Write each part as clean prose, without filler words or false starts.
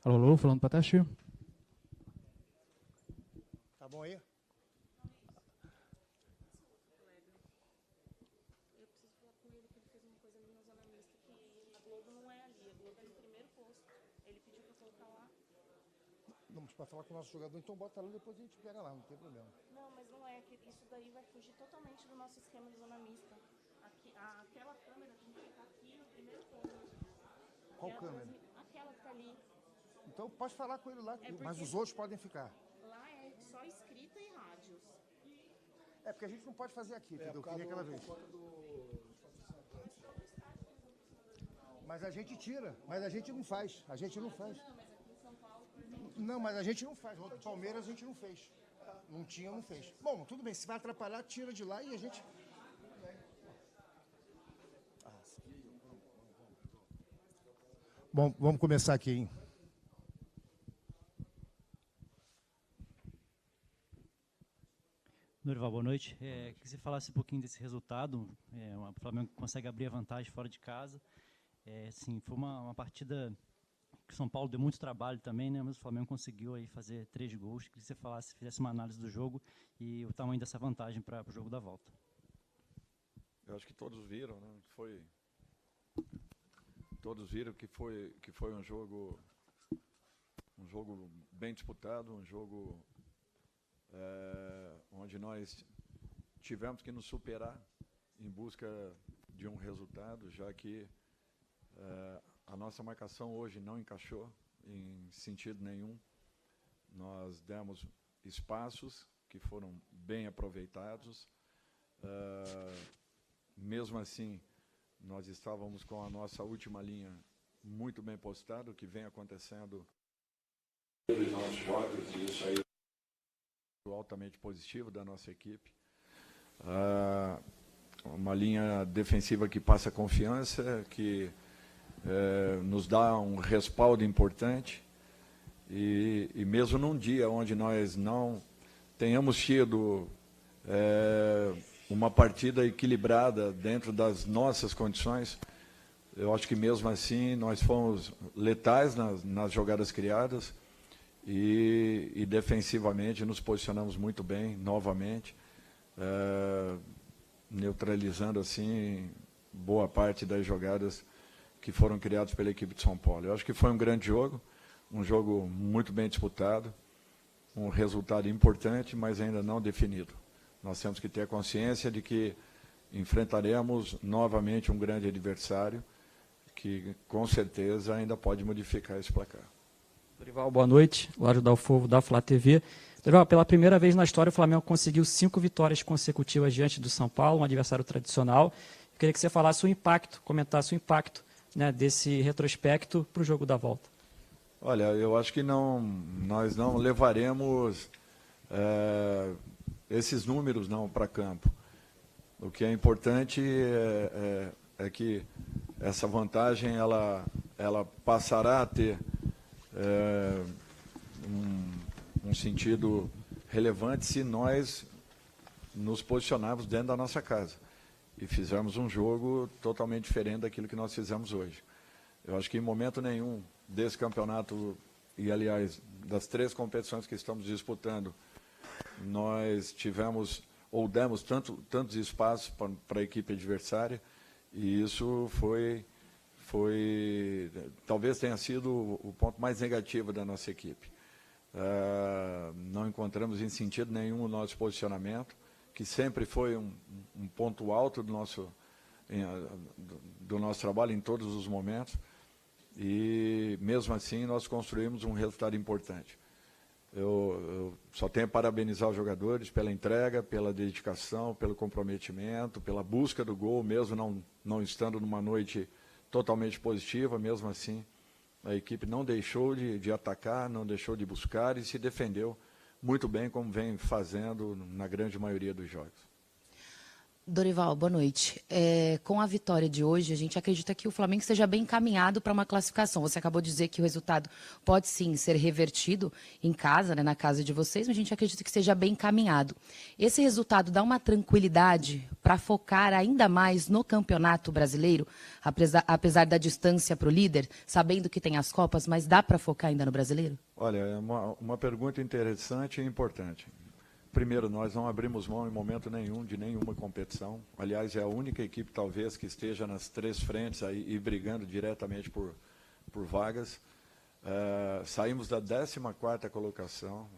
Alô, alô, falando para teste. Tá bom aí? Não, mas para falar com o nosso jogador, então bota lá, depois a gente pega lá, não tem problema. Não, mas não é, isso daí vai fugir totalmente do nosso esquema de zona mista. Aqui, aquela câmera tem que ficar aqui no primeiro plano. Qual câmera? Aquela que tá ali. Então pode falar com ele lá, É mas os outros podem ficar. Lá é só escrita e rádios. É porque a gente não pode fazer aqui, entendeu? Que nem aquela vez. Mas a gente tira, mas a gente não faz. A gente não faz. Não, mas a gente não faz. O Palmeiras a gente não fez. Não tinha, não fez. Bom, tudo bem. Se vai atrapalhar, tira de lá e a gente... Bom, vamos começar aqui, hein? Norival, boa noite. Queria que você falasse um pouquinho desse resultado. O Flamengo consegue abrir a vantagem fora de casa. Assim, foi uma partida que o São Paulo deu muito trabalho também, né? Mas o Flamengo conseguiu aí fazer 3 gols. Queria que você fizesse uma análise do jogo e o tamanho dessa vantagem para o jogo da volta. Eu acho que todos viram, né? Todos viram que foi um jogo bem disputado, um jogo onde nós tivemos que nos superar em busca de um resultado, já que a nossa marcação hoje não encaixou em sentido nenhum. Nós demos espaços que foram bem aproveitados. Mesmo assim, nós estávamos com a nossa última linha muito bem postada, o que vem acontecendo nos nossos jogos, e isso aí é altamente positivo da nossa equipe. Uma linha defensiva que passa confiança, que nos dá um respaldo importante, e mesmo num dia onde nós não tenhamos tido uma partida equilibrada dentro das nossas condições, eu acho que mesmo assim nós fomos letais nas jogadas criadas e defensivamente nos posicionamos muito bem, novamente, neutralizando assim boa parte das jogadas que foram criadas pela equipe de São Paulo. Eu acho que foi um grande jogo, um jogo muito bem disputado, um resultado importante, mas ainda não definido. Nós temos que ter consciência de que enfrentaremos novamente um grande adversário que, com certeza, ainda pode modificar esse placar. Dorival, boa noite. Lário Dalfovo, da Flá TV. Dorival, pela primeira vez na história, o Flamengo conseguiu 5 vitórias consecutivas diante do São Paulo, um adversário tradicional. Eu queria que você falasse o impacto, comentasse o impacto, né, desse retrospecto para o jogo da volta. Olha, eu acho que nós não levaremos esses números não para campo. O que é importante é que essa vantagem ela passará a ter um sentido relevante se nós nos posicionarmos dentro da nossa casa e fizermos um jogo totalmente diferente daquilo que nós fizemos hoje. Eu acho que em momento nenhum desse campeonato, e aliás, das 3 competições que estamos disputando, nós tivemos ou demos tantos espaços para a equipe adversária, e isso talvez tenha sido o ponto mais negativo da nossa equipe. Não encontramos em sentido nenhum o nosso posicionamento, que sempre foi um ponto alto do nosso trabalho em todos os momentos, e mesmo assim nós construímos um resultado importante. Eu só tenho a parabenizar os jogadores pela entrega, pela dedicação, pelo comprometimento, pela busca do gol, mesmo não estando numa noite totalmente positiva. Mesmo assim, a equipe não deixou de atacar, não deixou de buscar e se defendeu muito bem, como vem fazendo na grande maioria dos jogos. Dorival, boa noite. Com a vitória de hoje, a gente acredita que o Flamengo esteja bem encaminhado para uma classificação. Você acabou de dizer que o resultado pode sim ser revertido em casa, né, na casa de vocês, mas a gente acredita que esteja bem encaminhado. Esse resultado dá uma tranquilidade para focar ainda mais no Campeonato Brasileiro, apesar da distância para o líder, sabendo que tem as Copas, mas dá para focar ainda no Brasileiro? Olha, é uma pergunta interessante e importante. Primeiro, nós não abrimos mão em momento nenhum de nenhuma competição. Aliás, é a única equipe, talvez, que esteja nas 3 frentes aí, e brigando diretamente por vagas. Saímos da 14ª colocação,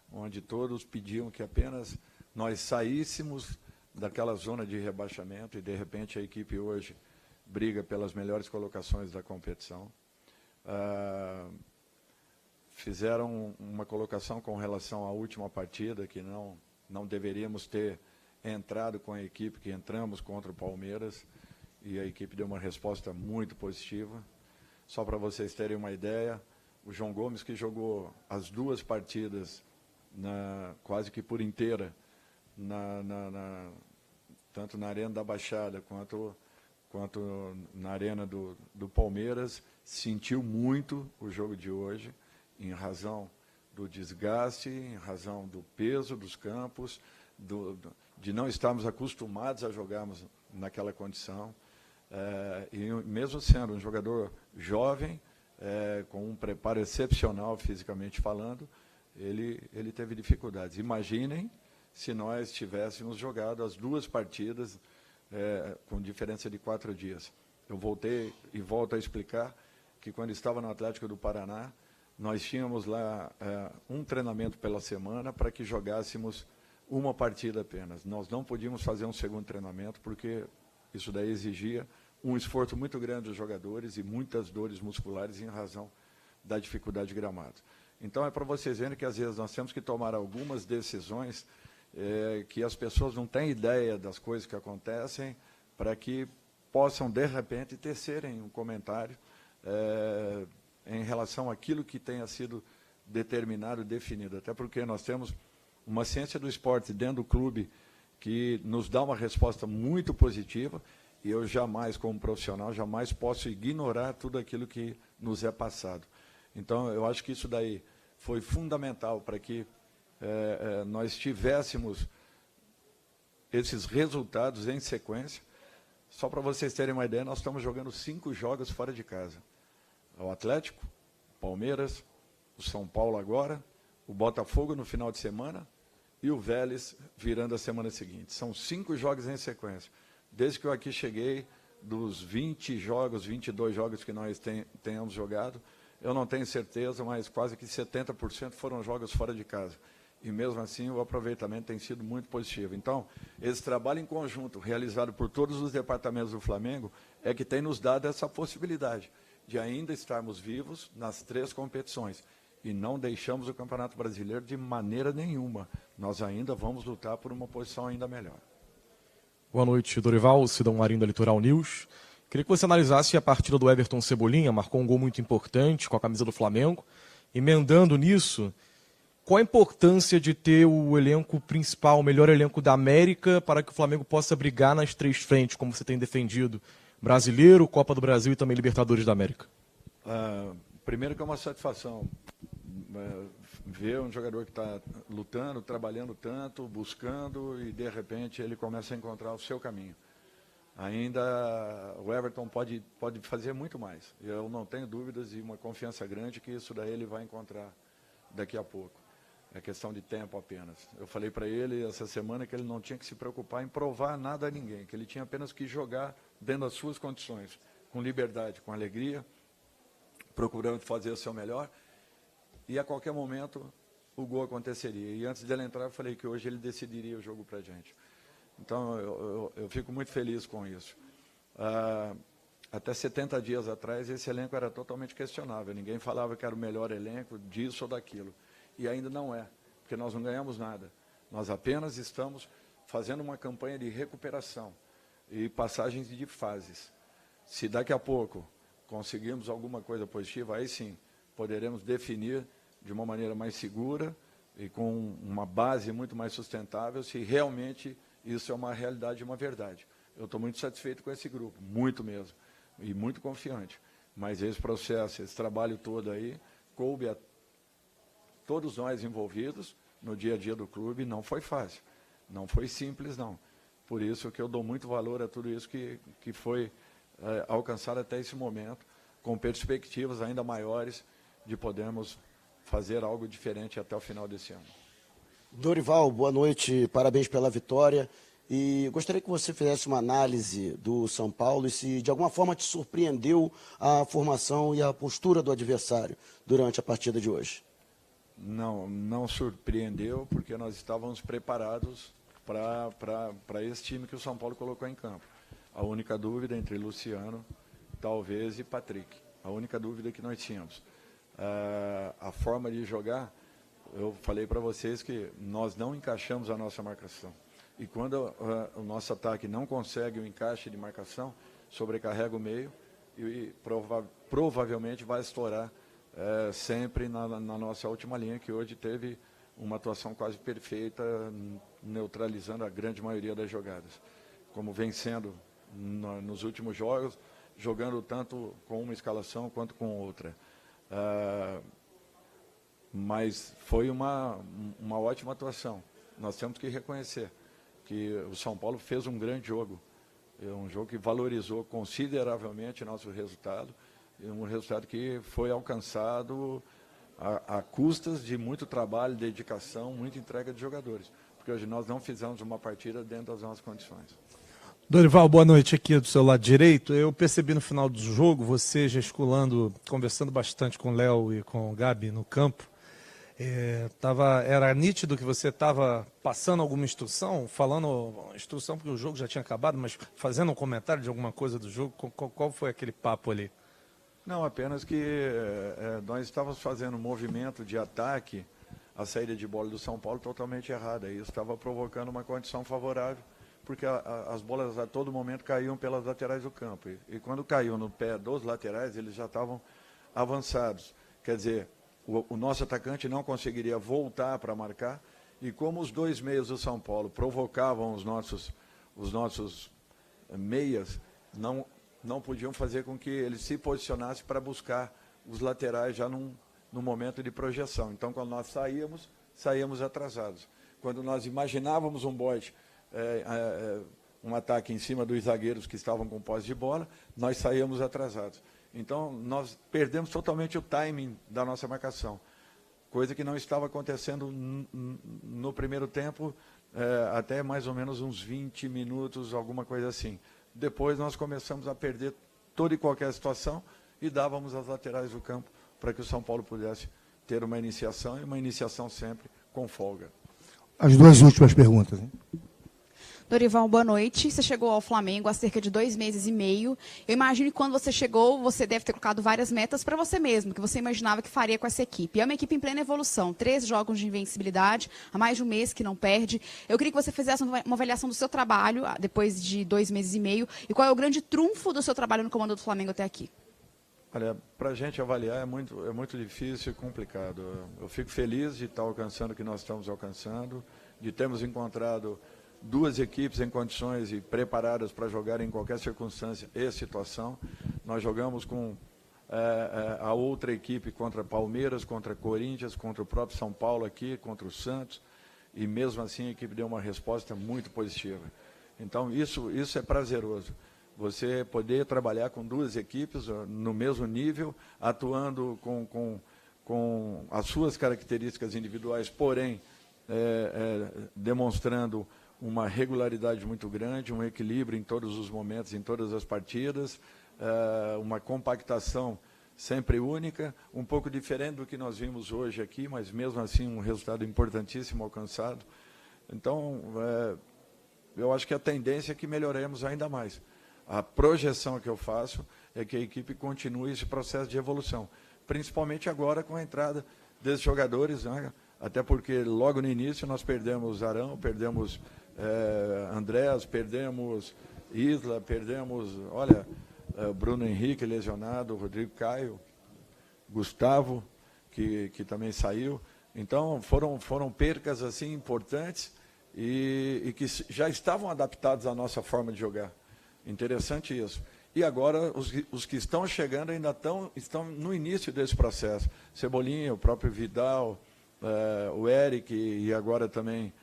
onde todos pediam que apenas nós saíssemos daquela zona de rebaixamento, e, de repente, a equipe hoje briga pelas melhores colocações da competição. Fizeram uma colocação com relação à última partida, que não deveríamos ter entrado com a equipe que entramos contra o Palmeiras, e a equipe deu uma resposta muito positiva. Só para vocês terem uma ideia, o João Gomes, que jogou as 2 partidas quase que por inteira, tanto na Arena da Baixada quanto na Arena do Palmeiras, sentiu muito o jogo de hoje, em razão do desgaste, em razão do peso dos campos, de não estarmos acostumados a jogarmos naquela condição. E mesmo sendo um jogador jovem, com um preparo excepcional fisicamente falando, ele teve dificuldades. Imaginem se nós tivéssemos jogado as 2 partidas com diferença de 4 dias. Eu voltei e volto a explicar que quando estava no Atlético do Paraná, nós tínhamos lá um treinamento pela semana para que jogássemos uma partida apenas. Nós não podíamos fazer um segundo treinamento, porque isso daí exigia um esforço muito grande dos jogadores e muitas dores musculares em razão da dificuldade de gramado. Então, é para vocês verem que, às vezes, nós temos que tomar algumas decisões que as pessoas não têm ideia das coisas que acontecem, para que possam, de repente, tecerem um comentário em relação àquilo que tenha sido determinado, definido. Até porque nós temos uma ciência do esporte dentro do clube que nos dá uma resposta muito positiva, e eu jamais, como profissional, jamais posso ignorar tudo aquilo que nos é passado. Então, eu acho que isso daí foi fundamental para que nós tivéssemos esses resultados em sequência. Só para vocês terem uma ideia, nós estamos jogando 5 jogos fora de casa. O Atlético, o Palmeiras, o São Paulo agora, o Botafogo no final de semana e o Vélez virando a semana seguinte. São 5 jogos em sequência. Desde que eu aqui cheguei, dos 20 jogos, 22 jogos que nós tenhamos jogado, eu não tenho certeza, mas quase que 70% foram jogos fora de casa. E mesmo assim o aproveitamento tem sido muito positivo. Então, esse trabalho em conjunto, realizado por todos os departamentos do Flamengo, é que tem nos dado essa possibilidade de ainda estarmos vivos nas 3 competições. E não deixamos o Campeonato Brasileiro de maneira nenhuma. Nós ainda vamos lutar por uma posição ainda melhor. Boa noite, Dorival, Sidão Marinho da Litoral News. Queria que você analisasse a partida do Everton Cebolinha, marcou um gol muito importante com a camisa do Flamengo. Emendando nisso, qual a importância de ter o elenco principal, o melhor elenco da América, para que o Flamengo possa brigar nas 3 frentes, como você tem defendido? Brasileiro, Copa do Brasil e também Libertadores da América. Primeiro que é uma satisfação ver um jogador que está lutando, trabalhando tanto, buscando, e de repente ele começa a encontrar o seu caminho. Ainda o Everton pode fazer muito mais. Eu não tenho dúvidas e uma confiança grande que isso daí ele vai encontrar daqui a pouco. É questão de tempo apenas. Eu falei para ele essa semana que ele não tinha que se preocupar em provar nada a ninguém, que ele tinha apenas que jogar dentro das suas condições, com liberdade, com alegria, procurando fazer o seu melhor, e a qualquer momento o gol aconteceria. E antes dele entrar, eu falei que hoje ele decidiria o jogo para a gente. Então, eu fico muito feliz com isso. Até 70 dias atrás, esse elenco era totalmente questionável. Ninguém falava que era o melhor elenco disso ou daquilo. E ainda não é, porque nós não ganhamos nada. Nós apenas estamos fazendo uma campanha de recuperação e passagens de fases. Se daqui a pouco conseguirmos alguma coisa positiva, aí sim, poderemos definir de uma maneira mais segura e com uma base muito mais sustentável se realmente Isso é uma realidade e uma verdade. Eu estou muito satisfeito com esse grupo, muito mesmo, e muito confiante. Mas esse processo, esse trabalho todo aí, coube a todos nós envolvidos no dia a dia do clube, não foi fácil, não foi simples, não. Por isso que eu dou muito valor a tudo isso que foi alcançado até esse momento, com perspectivas ainda maiores de podermos fazer algo diferente até o final desse ano. Dorival, boa noite, parabéns pela vitória. E gostaria que você fizesse uma análise do São Paulo e se de alguma forma te surpreendeu a formação e a postura do adversário durante a partida de hoje. Não surpreendeu, porque nós estávamos preparados para esse time que o São Paulo colocou em campo. A única dúvida entre Luciano, talvez, e Patrick. A única dúvida que nós tínhamos. A forma de jogar, eu falei para vocês que nós não encaixamos a nossa marcação. E quando o nosso ataque não consegue o encaixe de marcação, sobrecarrega o meio e provavelmente vai estourar sempre na nossa última linha, que hoje teve uma atuação quase perfeita, neutralizando a grande maioria das jogadas. Como vem sendo nos últimos jogos, jogando tanto com uma escalação quanto com outra. Mas foi uma ótima atuação. Nós temos que reconhecer que o São Paulo fez um grande jogo. É um jogo que valorizou consideravelmente nosso resultado, um resultado que foi alcançado a custas de muito trabalho, dedicação, muita entrega de jogadores, porque hoje nós não fizemos uma partida dentro das nossas condições. Dorival, boa noite aqui do seu lado direito. Eu percebi no final do jogo você gesticulando, conversando bastante com o Léo e com o Gabi no campo. Era nítido que você estava passando alguma instrução, falando instrução porque o jogo já tinha acabado, mas fazendo um comentário de alguma coisa do jogo. Qual foi aquele papo ali? Não, apenas que nós estávamos fazendo um movimento de ataque, a saída de bola do São Paulo totalmente errada. Isso estava provocando uma condição favorável, porque as bolas a todo momento caíam pelas laterais do campo. E quando caiu no pé dos laterais, eles já estavam avançados. Quer dizer, o nosso atacante não conseguiria voltar para marcar, e como os dois meios do São Paulo provocavam os nossos meias, não podiam fazer com que ele se posicionasse para buscar os laterais já no momento de projeção. Então, quando nós saíamos atrasados. Quando nós imaginávamos um bote, um ataque em cima dos zagueiros que estavam com posse de bola, nós saíamos atrasados. Então, nós perdemos totalmente o timing da nossa marcação, coisa que não estava acontecendo no primeiro tempo, até mais ou menos uns 20 minutos, alguma coisa assim. Depois nós começamos a perder toda e qualquer situação e dávamos as laterais do campo para que o São Paulo pudesse ter uma iniciação, e uma iniciação sempre com folga. As duas últimas perguntas, hein? Dorival, boa noite. Você chegou ao Flamengo há cerca de 2 meses e meio. Eu imagino que quando você chegou, você deve ter colocado várias metas para você mesmo, que você imaginava que faria com essa equipe. É uma equipe em plena evolução, 13 jogos de invencibilidade, há mais de um mês que não perde. Eu queria que você fizesse uma avaliação do seu trabalho depois de 2 meses e meio, e qual é o grande trunfo do seu trabalho no comando do Flamengo até aqui. Olha, para a gente avaliar é muito difícil e complicado. Eu fico feliz de estar alcançando o que nós estamos alcançando, de termos encontrado duas equipes em condições e preparadas para jogar em qualquer circunstância e situação. Nós jogamos com a outra equipe contra Palmeiras, contra Corinthians, contra o próprio São Paulo aqui, contra o Santos, e mesmo assim a equipe deu uma resposta muito positiva. Então isso é prazeroso, você poder trabalhar com duas equipes no mesmo nível, atuando com as suas características individuais, porém demonstrando uma regularidade muito grande, um equilíbrio em todos os momentos, em todas as partidas, uma compactação sempre única, um pouco diferente do que nós vimos hoje aqui, mas mesmo assim um resultado importantíssimo alcançado. Então, eu acho que a tendência é que melhoremos ainda mais. A projeção que eu faço é que a equipe continue esse processo de evolução, principalmente agora com a entrada desses jogadores, né? Até porque logo no início nós perdemos Arão, perdemos Andrés, perdemos Isla, perdemos, Bruno Henrique lesionado, Rodrigo Caio, Gustavo, que também saiu. Então foram percas assim importantes, e que já estavam adaptados à nossa forma de jogar. Interessante isso. E agora, os que estão chegando ainda estão no início desse processo. Cebolinha, o próprio Vidal, o Eric e agora também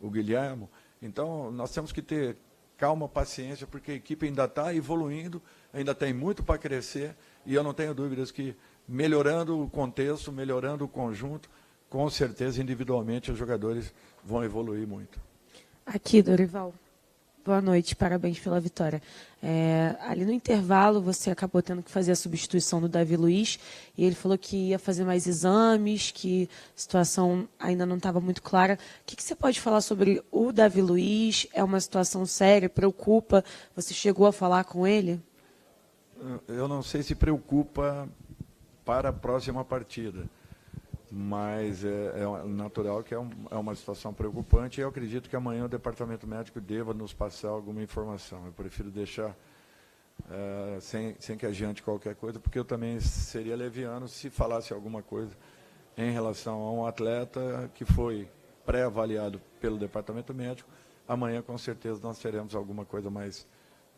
o Guilherme. Então, nós temos que ter calma, paciência, porque a equipe ainda está evoluindo, ainda tem muito para crescer, e eu não tenho dúvidas que, melhorando o contexto, melhorando o conjunto, com certeza, individualmente, os jogadores vão evoluir muito. Aqui, Dorival. Boa noite, parabéns pela vitória. Ali no intervalo, você acabou tendo que fazer a substituição do Davi Luiz, e ele falou que ia fazer mais exames, que a situação ainda não estava muito clara. O que você pode falar sobre o Davi Luiz? É uma situação séria, preocupa? Você chegou a falar com ele? Eu não sei se preocupa para a próxima partida, mas é natural que é uma situação preocupante, e eu acredito que amanhã o departamento médico deva nos passar alguma informação. Eu prefiro deixar sem que adiante qualquer coisa, porque eu também seria leviano se falasse alguma coisa em relação a um atleta que foi pré-avaliado pelo departamento médico. Amanhã, com certeza, nós teremos alguma coisa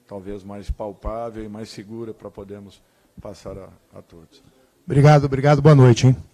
talvez mais palpável e mais segura para podermos passar a todos. Obrigado, boa noite, hein?